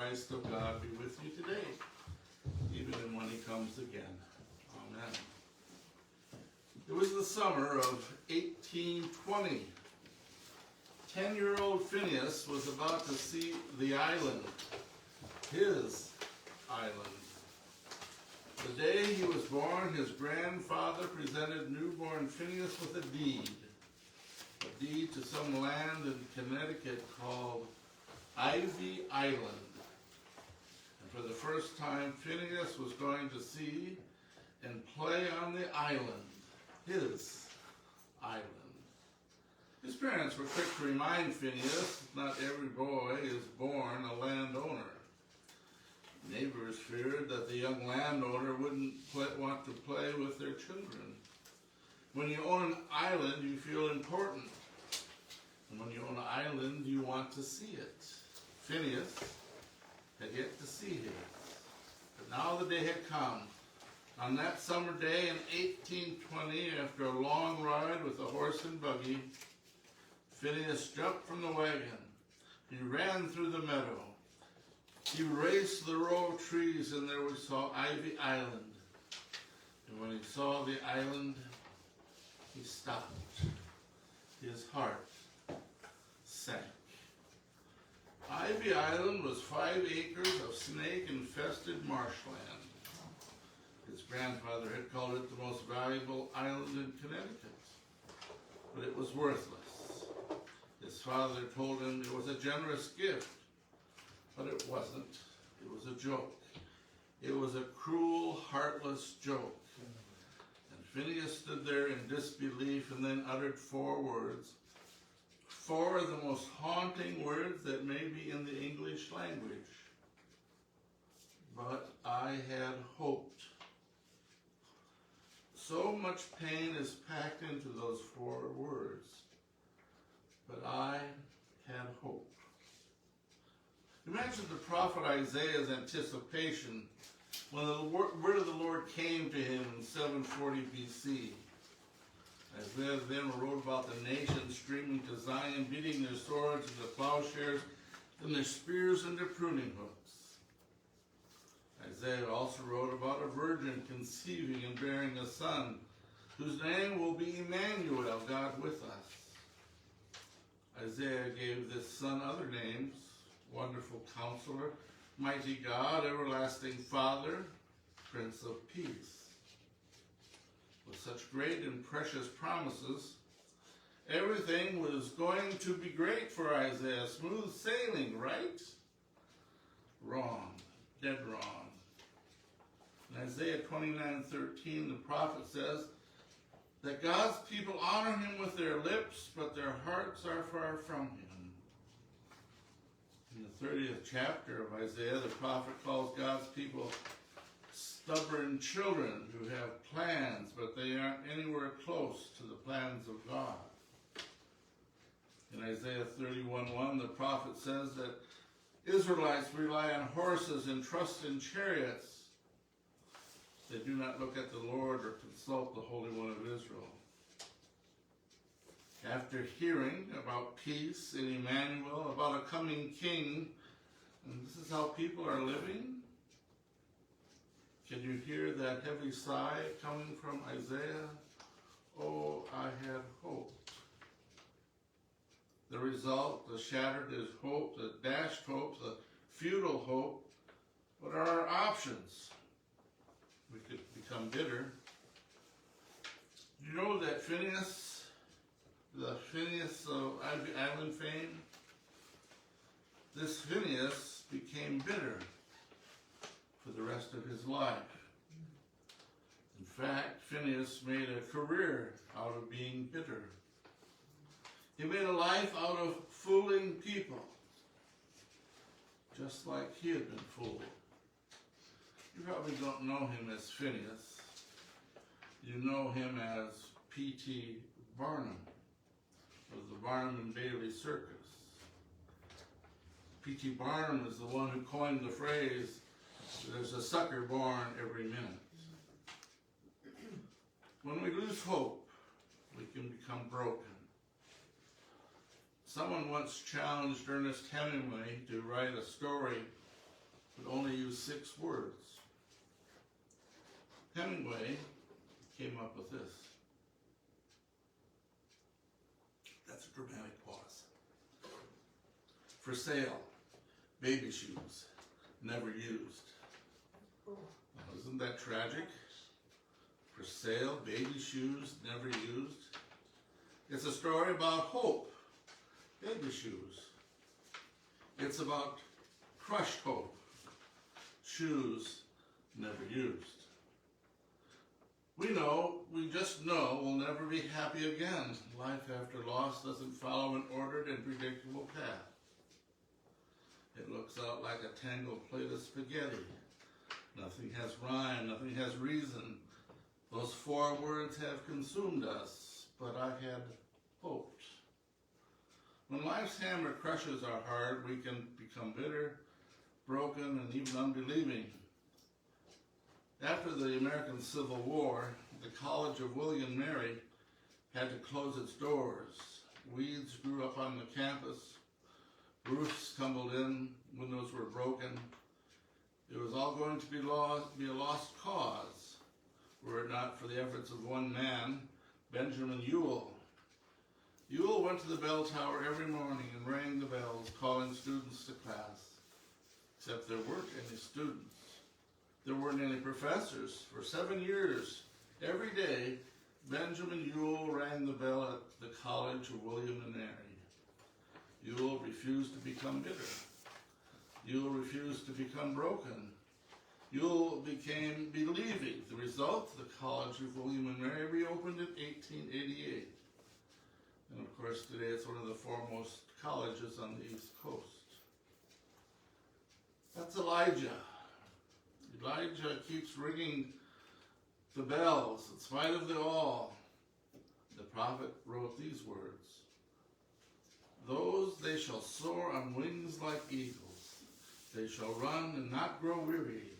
Christ of God be with you today, even when he comes again. Amen. It was the summer of 1820. 10-year-old Phineas was about to see the island, his island. The day he was born, his grandfather presented newborn Phineas with a deed to some land in Connecticut called Ivy Island. And for the first time, Phineas was going to see and play on the island, his island. His parents were quick to remind Phineas not every boy is born a landowner. Neighbors feared that the young landowner wouldn't want to play with their children. When you own an island, you feel important. And when you own an island, you want to see it. Phineas had yet to see it. But now the day had come. On that summer day in 1820, after a long ride with a horse and buggy, Phineas jumped from the wagon. He ran through the meadow. He raced the row of trees, and there we saw Ivy Island. And when he saw the island, he stopped. His heart sank. Ivy Island was 5 acres of snake-infested marshland. His grandfather had called it the most valuable island in Connecticut, but it was worthless. His father told him it was a generous gift, but it wasn't. It was a joke. It was a cruel, heartless joke. And Phineas stood there in disbelief and then uttered 4 words. 4 of the most haunting words that may be in the English language. But I had hoped. So much pain is packed into those 4 words. But I had hope. Imagine the prophet Isaiah's anticipation when the word of the Lord came to him in 740 BC. Isaiah then wrote about the nations streaming to Zion, beating their swords into plowshares and their spears into pruning hooks. Isaiah also wrote about a virgin conceiving and bearing a son, whose name will be Emmanuel, God with us. Isaiah gave this son other names: Wonderful Counselor, Mighty God, Everlasting Father, Prince of Peace. With such great and precious promises, everything was going to be great for Isaiah. Smooth sailing, right? Wrong. Dead wrong. In Isaiah 29:13, the prophet says that God's people honor him with their lips, but their hearts are far from him. In the 30th chapter of Isaiah, the prophet calls God's people stubborn children who have plans, but they aren't anywhere close to the plans of God. In Isaiah 31:1, the prophet says that Israelites rely on horses and trust in chariots. They do not look at the Lord or consult the Holy One of Israel. After hearing about peace in Emmanuel, about a coming king, and this is how people are living, can you hear that heavy sigh coming from Isaiah? Oh, I had hoped. The result, the shattered is hope, the dashed hope, the futile hope. What are our options? We could become bitter. You know that Phineas, the Phineas of Ivy Island fame, this Phineas became bitter for the rest of his life. In fact, Phineas made a career out of being bitter. He made a life out of fooling people, just like he had been fooled. You probably don't know him as Phineas. You know him as P.T. Barnum of the Barnum and Bailey Circus. P.T. Barnum is the one who coined the phrase, "There's a sucker born every minute." When we lose hope, we can become broken. Someone once challenged Ernest Hemingway to write a story but only used 6 words. Hemingway came up with this. That's a dramatic pause. For sale, baby shoes, never used. Now, isn't that tragic? For sale, baby shoes, never used. It's a story about hope, baby shoes. It's about crushed hope, shoes, never used. We just know we'll never be happy again. Life after loss doesn't follow an ordered and predictable path. It looks out like a tangled plate of spaghetti. Nothing has rhyme, nothing has reason. Those 4 words have consumed us, but I had hoped. When life's hammer crushes our heart, we can become bitter, broken, and even unbelieving. After the American Civil War, the College of William and Mary had to close its doors. Weeds grew up on the campus, roofs tumbled in, windows were broken. It was all going to be a lost cause, were it not for the efforts of one man, Benjamin Ewell. Ewell went to the bell tower every morning and rang the bells, calling students to class. Except there weren't any students. There weren't any professors. For 7 years, every day, Benjamin Ewell rang the bell at the College of William and Mary. Ewell refused to become bitter. Ewell refused to become broken. Ewell became believing. The result, the College of William and Mary reopened in 1888. And of course, today it's one of the foremost colleges on the East Coast. That's Elijah. Elijah keeps ringing the bells in spite of the all. The prophet wrote these words: "Those they shall soar on wings like eagles. They shall run and not grow weary.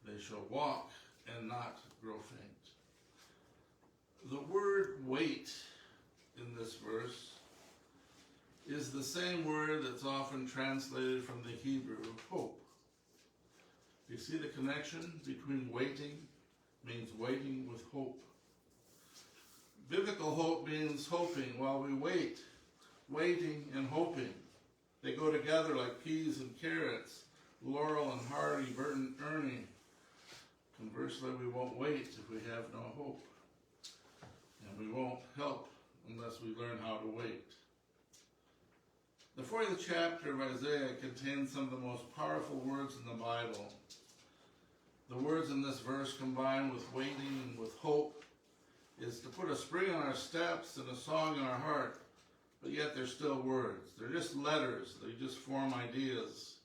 They shall walk and not grow faint." The word wait in this verse is the same word that's often translated from the Hebrew hope. You see the connection between waiting means waiting with hope. Biblical hope means hoping while we wait, waiting and hoping. They go together like peas and carrots, Laurel and Hardy, Bert and Ernie. Conversely, we won't wait if we have no hope. And we won't help unless we learn how to wait. The 40th chapter of Isaiah contains some of the most powerful words in the Bible. The words in this verse, combined with waiting and with hope, is to put a spring on our steps and a song in our heart, but yet they're still words. They're just letters. They just form ideas.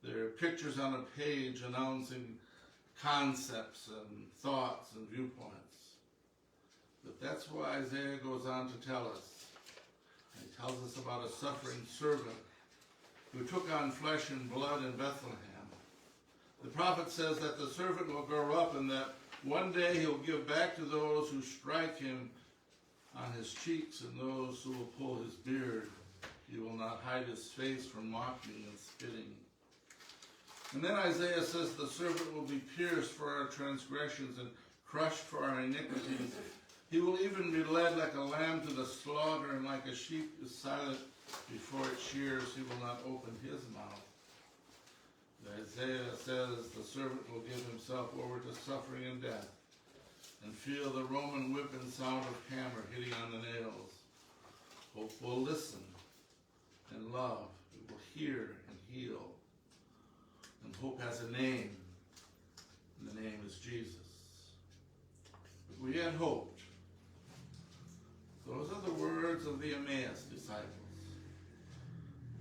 They're pictures on a page announcing concepts and thoughts and viewpoints. But that's why Isaiah goes on to tell us. He tells us about a suffering servant who took on flesh and blood in Bethlehem. The prophet says that the servant will grow up and that one day he'll give back to those who strike him on his cheeks and those who will pull his beard. He will not hide his face from mocking and spitting. And then Isaiah says the servant will be pierced for our transgressions and crushed for our iniquities. He will even be led like a lamb to the slaughter, and like a sheep is silent before it shears, he will not open his mouth. Isaiah says the servant will give himself over to suffering and death and feel the Roman whip and sound of hammer hitting on the nails. Hope will listen and love. It will hear and heal. And hope has a name, and the name is Jesus. But we had hoped. Those are the words of the Emmaus disciples.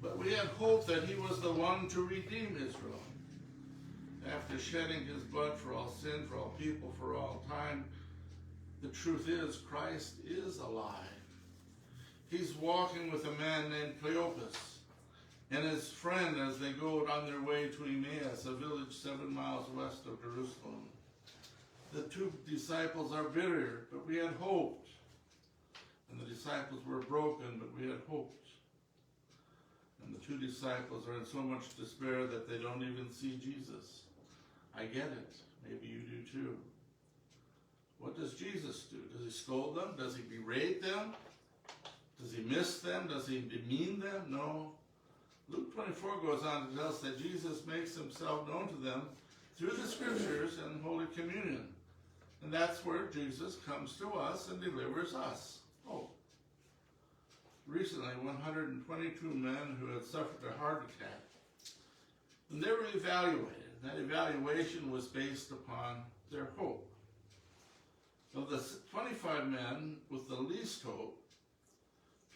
But we had hoped that he was the one to redeem Israel. After shedding his blood for all sin, for all people, for all time, the truth is Christ is alive. He's walking with a man named Cleopas and his friend as they go on their way to Emmaus, a village 7 miles west of Jerusalem. The 2 disciples are bitter, but we had hoped. And the disciples were broken, but we had hoped. And the two disciples are in so much despair that they don't even see Jesus. I get it. Maybe you do too. What does Jesus do? Does he scold them? Does he berate them? Does he miss them? Does he demean them? No. Luke 24 goes on to tell us that Jesus makes himself known to them through the scriptures and Holy Communion. And that's where Jesus comes to us and delivers us hope. Recently, 122 men who had suffered a heart attack, and they were evaluated. That evaluation was based upon their hope. Of the 25 men with the least hope,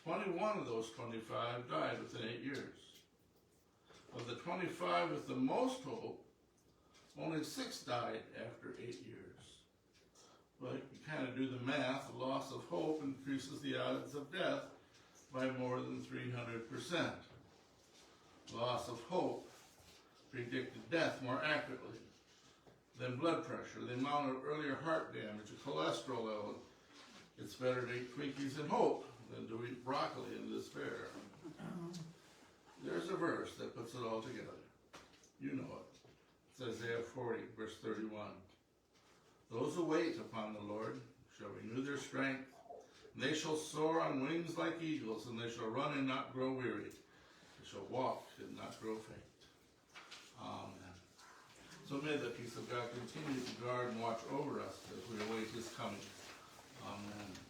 21 of those 25 died within 8 years. Of the 25 with the most hope, only 6 died after 8 years. But you kind of do the math, the loss of hope increases the odds of death by more than 300%. Loss of hope predicted death more accurately than blood pressure, the amount of earlier heart damage, a cholesterol level. It's better to eat Twinkies and hope than to eat broccoli in despair. There's a verse that puts it all together. You know it. It's Isaiah 40, verse 31. Those who wait upon the Lord shall renew their strength. They shall soar on wings like eagles, and they shall run and not grow weary. They shall walk and not grow faint. Amen. So may the peace of God continue to guard and watch over us as we await his coming. Amen.